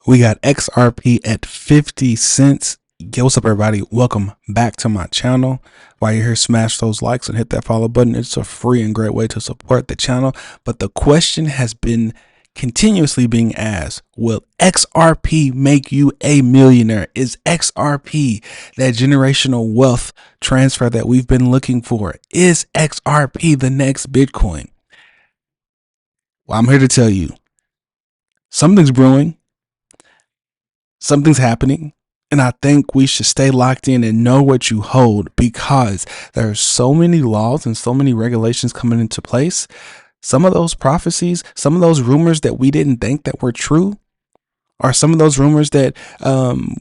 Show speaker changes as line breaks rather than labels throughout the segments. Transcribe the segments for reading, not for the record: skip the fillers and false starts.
We got XRP at 50 cents. Yo, what's up, everybody? Welcome back to my channel. While you're here, smash those likes and hit that follow button. It's a free and great way to support the channel. But the question has been continuously being asked, will XRP make you a millionaire? Is XRP that generational wealth transfer that we've been looking for? Is XRP the next Bitcoin? Well, I'm here to tell you, something's brewing. Something's happening, and I think we should stay locked in and know what you hold, because there are so many laws and so many regulations coming into place. Some of those prophecies, some of those rumors that we didn't think that were true, or some of those rumors that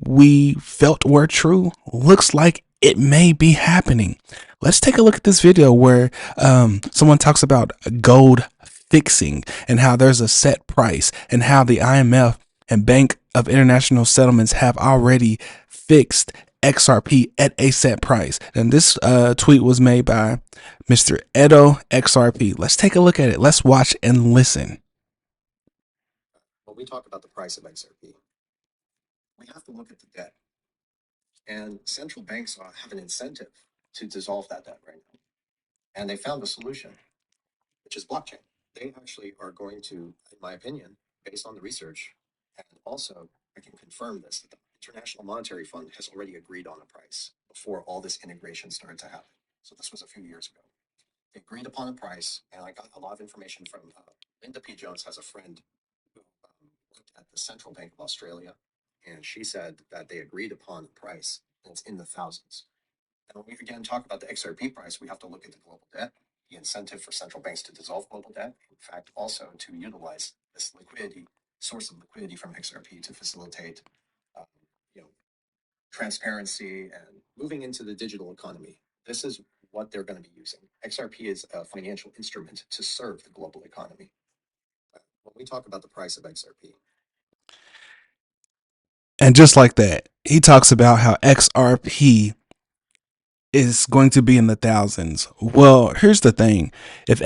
we felt were true, looks like it may be happening. Let's take a look at this video where someone talks about gold fixing and how there's a set price, and how the IMF and Bank of International Settlements have already fixed XRP at a set price. And this tweet was made by Mr. Edo XRP. Let's take a look at it. Let's watch and listen.
When we talk about the price of XRP, we have to look at the debt. And central banks have an incentive to dissolve that debt right now. And they found a solution, which is blockchain. They actually are going to, in my opinion, based on the research, and also I can confirm this, that the International Monetary Fund has already agreed on a price before all this integration started to happen. So this was a few years ago. They agreed upon a price, and I got a lot of information from Linda P. Jones has a friend who worked at the Central Bank of Australia, and she said that they agreed upon a price, and it's in the thousands. And when we again talk about the XRP price, we have to look at the global debt, the incentive for central banks to dissolve global debt, in fact, also to utilize this source of liquidity from XRP to facilitate transparency and moving into the digital economy. This is what they're going to be using. XRP is a financial instrument to serve the global economy. When we talk about the price of XRP,
and just like that, he talks about how XRP is going to be in the thousands. Well, here's the thing. If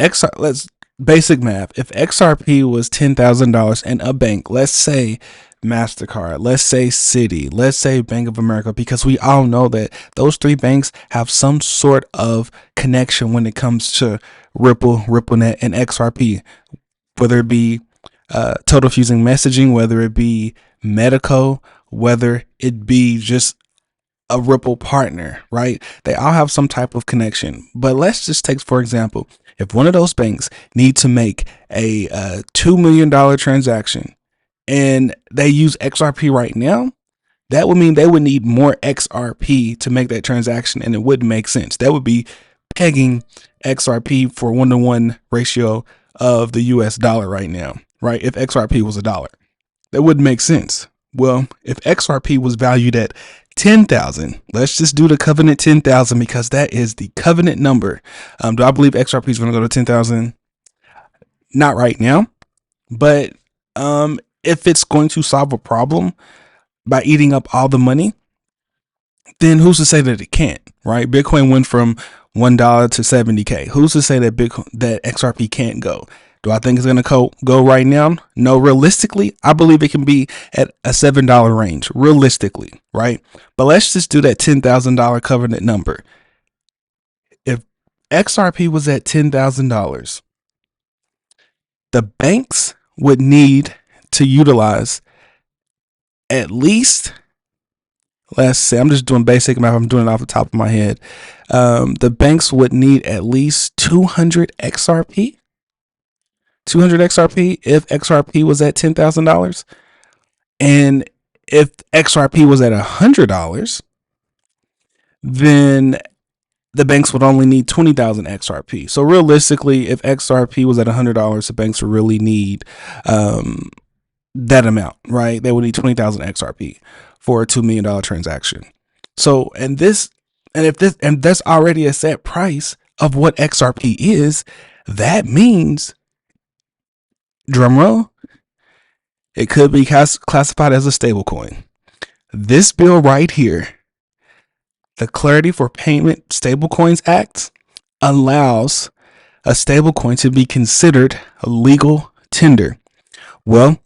basic math, if XRP was $10,000 and a bank, let's say MasterCard, let's say Citi, let's say Bank of America, because we all know that those three banks have some sort of connection when it comes to Ripple, RippleNet, and XRP, whether it be total fusing messaging, whether it be Medico, whether it be just a Ripple partner, right? They all have some type of connection. But let's just take, for example, if one of those banks need to make a $2 million transaction and they use XRP right now, that would mean they would need more XRP to make that transaction, and it wouldn't make sense. That would be pegging XRP for 1-to-1 ratio of the US dollar right now, right? If XRP was $1, that wouldn't make sense. Well, if XRP was valued at 10,000, let's just do the covenant 10,000, because that is the covenant number. Do I believe XRP is going to go to 10,000? Not right now, but if it's going to solve a problem by eating up all the money, then who's to say that it can't, right? Bitcoin went from $1 to 70K. Who's to say that that XRP can't go? Do I think it's going to go right now? No, realistically, I believe it can be at a $7 range, realistically, right? But let's just do that $10,000 covenant number. If XRP was at $10,000, the banks would need to utilize at least, let's say, I'm just doing basic math, I'm doing it off the top of my head. The banks would need at least 200 XRP. 200 XRP if XRP was at $10,000. And if XRP was at $100, then the banks would only need 20,000 XRP. So realistically, if XRP was at $100, the banks would really need that amount, right? They would need 20,000 XRP for a $2 million transaction. So, and that's already a set price of what XRP is. That means, drumroll, it could be classified as a stablecoin. This bill right here, the Clarity for Payment Stablecoins Act, allows a stablecoin to be considered a legal tender. Well,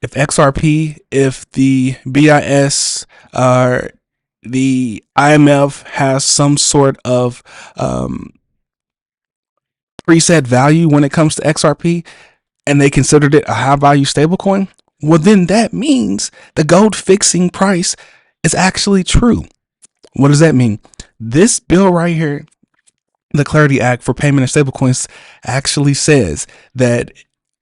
if XRP, if the BIS, the IMF has some sort of preset value when it comes to XRP, and they considered it a high value stablecoin, well, then that means the gold fixing price is actually true. What does that mean? This bill right here, the Clarity Act for payment of stablecoins, actually says that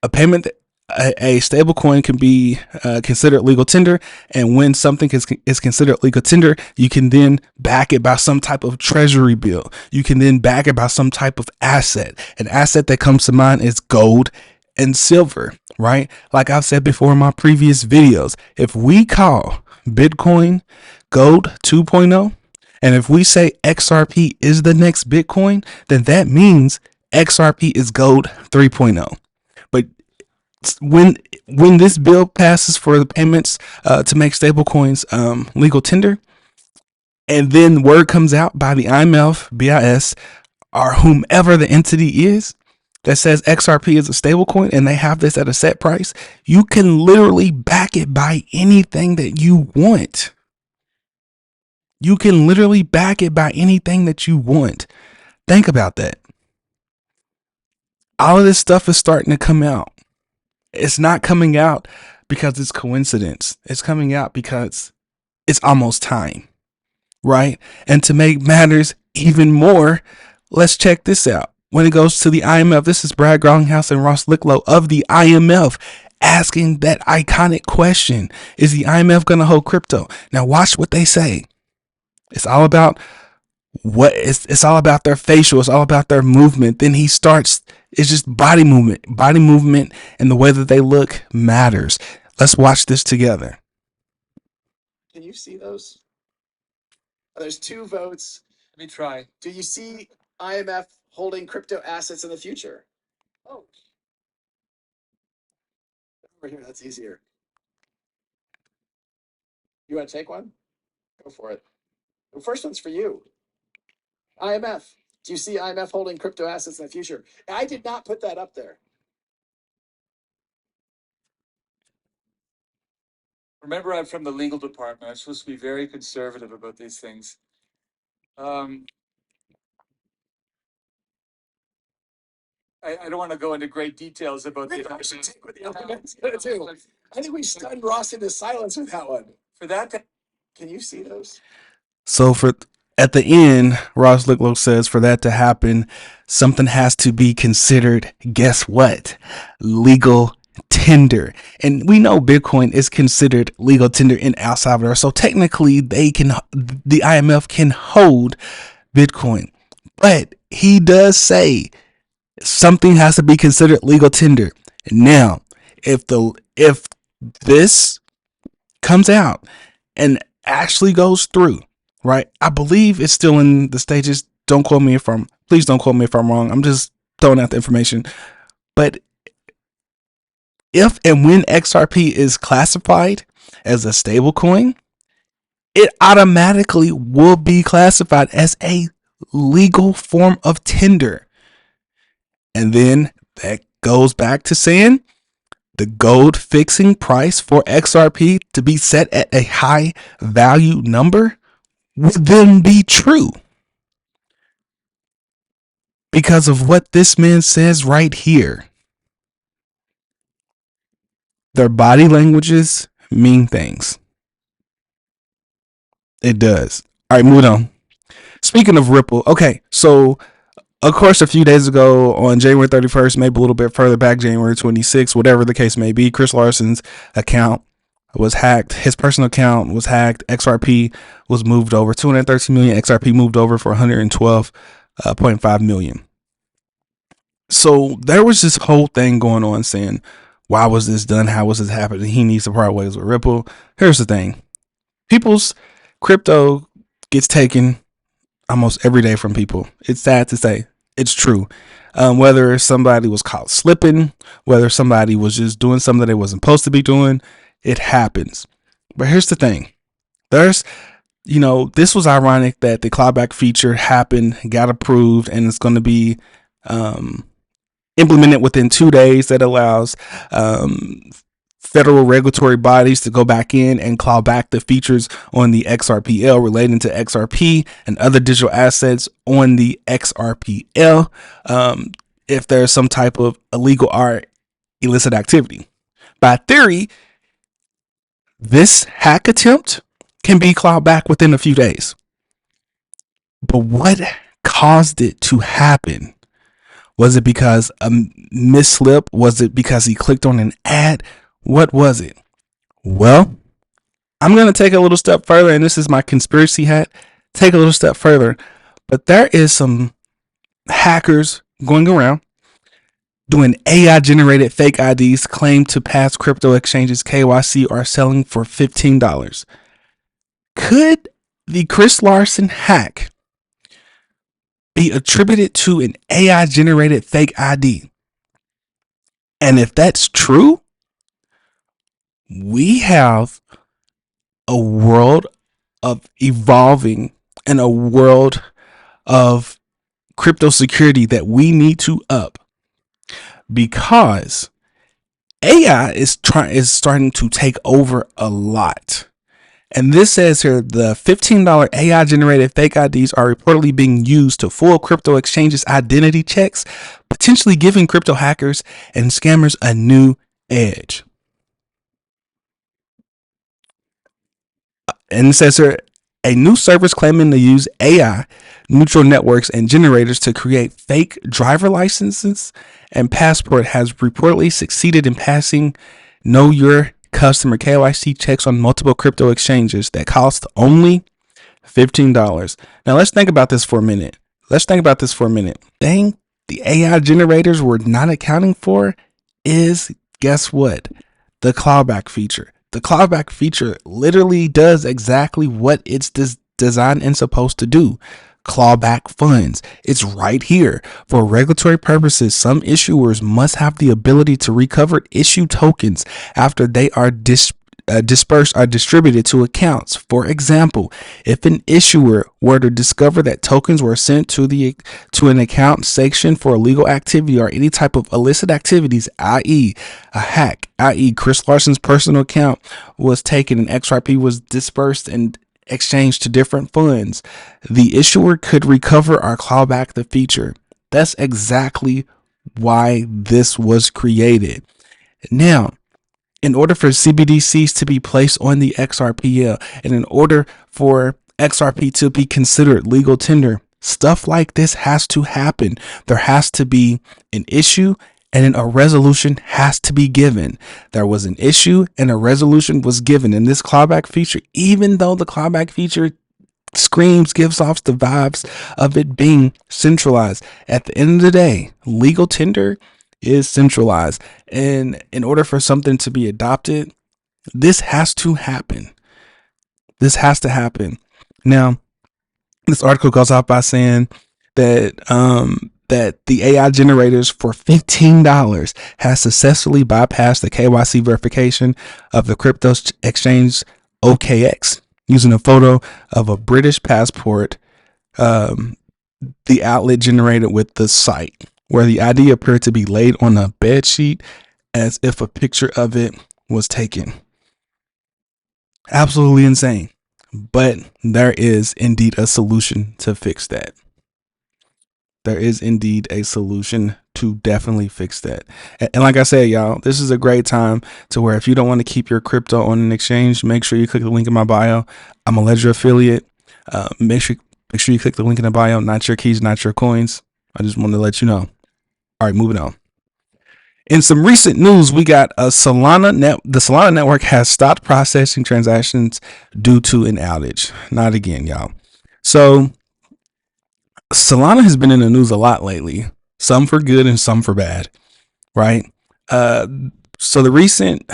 a payment, a stablecoin can be considered legal tender, and when something is considered legal tender, you can then back it by some type of treasury bill. You can then back it by some type of asset. An asset that comes to mind is gold and silver, right? Like I've said before in my previous videos, if we call Bitcoin gold 2.0, and if we say XRP is the next Bitcoin, then that means XRP is gold 3.0. But when this bill passes for the payments to make stablecoins legal tender, and then word comes out by the IMF, BIS, or whomever the entity is that says XRP is a stablecoin and they have this at a set price, you can literally back it by anything that you want. You can literally back it by anything that you want. Think about that. All of this stuff is starting to come out. It's not coming out because it's coincidence. It's coming out because it's almost time, right? And to make matters even more, let's check this out. When it goes to the IMF, this is Brad Gronghouse and Ross Licklow of the IMF asking that iconic question. Is the IMF going to hold crypto? Now watch what they say. It's all about it's all about their facial. It's all about their movement. Then he starts, it's just body movement, and the way that they look matters. Let's watch this together.
Can you see those? There's 2 votes.
Let me try.
Do you see IMF holding crypto assets in the future? Oh. Over here, that's easier. You want to take one? Go for it. The first one's for you. IMF. Do you see IMF holding crypto assets in the future? I did not put that up there.
Remember, I'm from the legal department. I'm supposed to be very conservative about these things. I don't want to go into great details about the
I think we stunned Ross into silence with that one.
For that,
Can you see those?
So at the end, Ross Licklow says for that to happen, something has to be considered, guess what? Legal tender. And we know Bitcoin is considered legal tender in El Salvador. So technically the IMF can hold Bitcoin. But he does say something has to be considered legal tender. Now, if this comes out and actually goes through, right? I believe it's still in the stages. Please don't quote me if I'm wrong. I'm just throwing out the information. But if and when XRP is classified as a stablecoin, it automatically will be classified as a legal form of tender. And then that goes back to saying the gold fixing price for XRP to be set at a high value number would then be true. Because of what this man says right here. Their body languages mean things. It does. All right, moving on. Speaking of Ripple, okay, so of course, a few days ago on January 31st, maybe a little bit further back, January 26th, whatever the case may be, Chris Larson's account was hacked. His personal account was hacked. XRP was moved over. 213 million XRP moved over for 112.5 million. So there was this whole thing going on saying, why was this done? How was this happening? He needs to part ways with Ripple. Here's the thing. People's crypto gets taken almost every day from people. It's sad to say. It's true. Whether somebody was caught slipping, whether somebody was just doing something they wasn't supposed to be doing, it happens. But here's the thing. This was ironic that the clawback feature happened, got approved, and it's going to be implemented within 2 days. That allows federal regulatory bodies to go back in and claw back the features on the XRPL relating to XRP and other digital assets on the XRPL if there's some type of illegal or illicit activity. By theory, this hack attempt can be clawed back within a few days. But what caused it to happen? Was it because a misslip? Was it because he clicked on an ad? What was it? Well, I'm going to take a little step further, and this is my conspiracy hat. Take a little step further. But there is some hackers going around doing AI-generated fake IDs claim to pass crypto exchanges KYC are selling for $15. Could the Chris Larsen hack be attributed to an AI-generated fake ID? And if that's true, we have a world of evolving and a world of crypto security that we need to up, because AI is starting to take over a lot. And this says here, the $15 AI generated fake IDs are reportedly being used to fool crypto exchanges' identity checks, potentially giving crypto hackers and scammers a new edge. And it says here, a new service claiming to use AI, neutral networks, and generators to create fake driver licenses and passport has reportedly succeeded in passing Know Your Customer KYC checks on multiple crypto exchanges that cost only $15. Now let's think about this for a minute. Thing the AI generators were not accounting for is, guess what? The clawback feature. The clawback feature literally does exactly what it's designed and supposed to do. Clawback funds. It's right here. For regulatory purposes, some issuers must have the ability to recover issue tokens after they are dispersed or distributed to accounts. For example, if an issuer were to discover that tokens were sent to an account section for illegal activity or any type of illicit activities, i.e. a hack, i.e. Chris Larsen's personal account was taken and XRP was dispersed and exchanged to different funds, the issuer could recover or claw back the feature. That's exactly why this was created. Now, in order for CBDCs to be placed on the XRPL, and in order for XRP to be considered legal tender, stuff like this has to happen. There has to be an issue, and then a resolution has to be given. There was an issue and a resolution was given in this clawback feature, even though the clawback feature gives off the vibes of it being centralized. At the end of the day, legal tender is centralized. And in order for something to be adopted, this has to happen. This has to happen. Now, this article goes off by saying that that the AI generators for $15 has successfully bypassed the KYC verification of the crypto exchange OKX using a photo of a British passport, the outlet generated with the site, where the ID appeared to be laid on a bed sheet as if a picture of it was taken. Absolutely insane. But there is indeed a solution to fix that. There is indeed a solution to definitely fix that. And like I said, y'all, this is a great time to where if you don't want to keep your crypto on an exchange, make sure you click the link in my bio. I'm a Ledger affiliate. Make sure you click the link in the bio. Not your keys, not your coins. I just wanted to let you know. All right, moving on. In some recent news, we got the Solana network has stopped processing transactions due to an outage. Not again, y'all. So Solana has been in the news a lot lately, some for good and some for bad, right? So the recent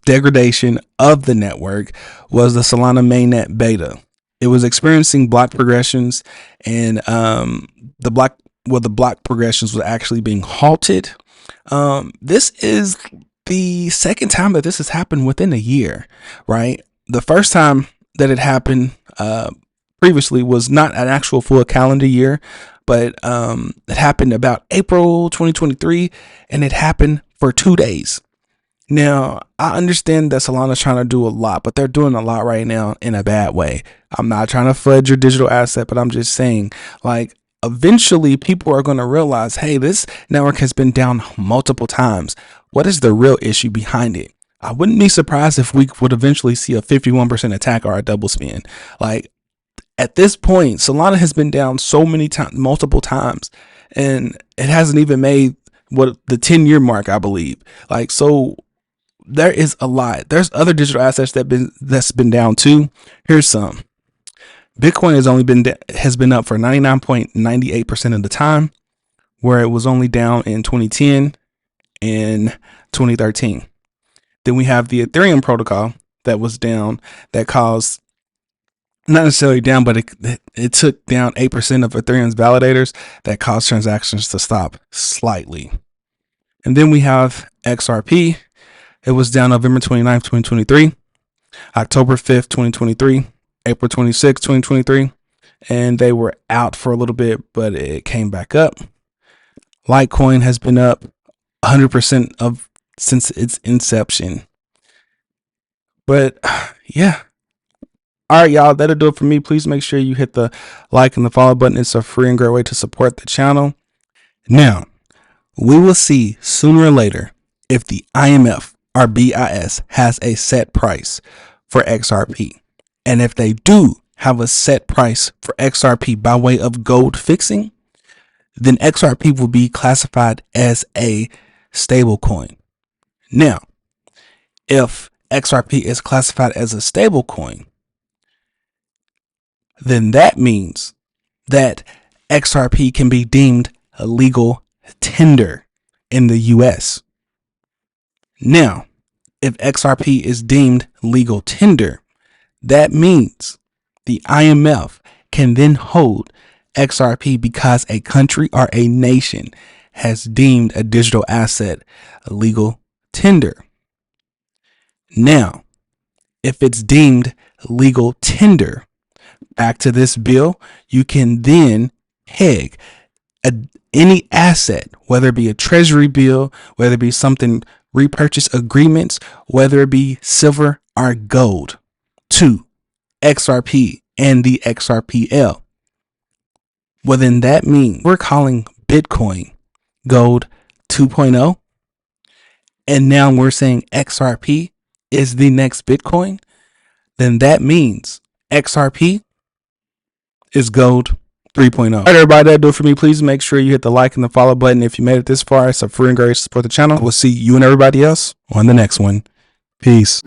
degradation of the network was the Solana mainnet beta. It was experiencing block progressions, and the block progressions were actually being halted. This is the second time that this has happened within a year, right? The first time that it happened previously was not an actual full calendar year, but it happened about April 2023, and it happened for 2 days. Now, I understand that Solana's trying to do a lot, but they're doing a lot right now in a bad way. I'm not trying to fudge your digital asset, but I'm just saying, like, eventually people are going to realize, hey, this network has been down multiple times. What is the real issue behind it? I wouldn't be surprised if we would eventually see a 51% attack or a double spin. Like, at this point, Solana has been down so many times, multiple times, and it hasn't even made what the 10-year mark, I believe. Like, so there is a lot. There's other digital assets that's been down too. Here's some. Bitcoin has been up for 99.98% of the time, where it was only down in 2010 and 2013. Then we have the Ethereum protocol that was down, that caused, not necessarily down, but it took down 8% of Ethereum's validators, that caused transactions to stop slightly. And then we have XRP. It was down November 29th, 2023, October 5th, 2023, April 26th, 2023, and they were out for a little bit, but it came back up. Litecoin has been up 100% since its inception. But yeah. All right, y'all, that'll do it for me. Please make sure you hit the like and the follow button. It's a free and great way to support the channel. Now, we will see sooner or later if the IMF or BIS has a set price for XRP. And if they do have a set price for XRP by way of gold fixing, then XRP will be classified as a stablecoin. Now, if XRP is classified as a stablecoin, then that means that XRP can be deemed a legal tender in the US. Now, if XRP is deemed legal tender, that means the IMF can then hold XRP because a country or a nation has deemed a digital asset a legal tender. Now, if it's deemed legal tender, back to this bill, you can then peg any asset, whether it be a treasury bill, whether it be something repurchase agreements, whether it be silver or gold, to XRP and the XRPL. Well, then that means we're calling Bitcoin Gold 2.0. And now we're saying XRP is the next Bitcoin. Then that means XRP is Gold 3.0. All right, everybody, that'll do it for me. Please make sure you hit the like and the follow button. If you made it this far, it's a free and great way to support the channel. We'll see you and everybody else on the next one. Peace.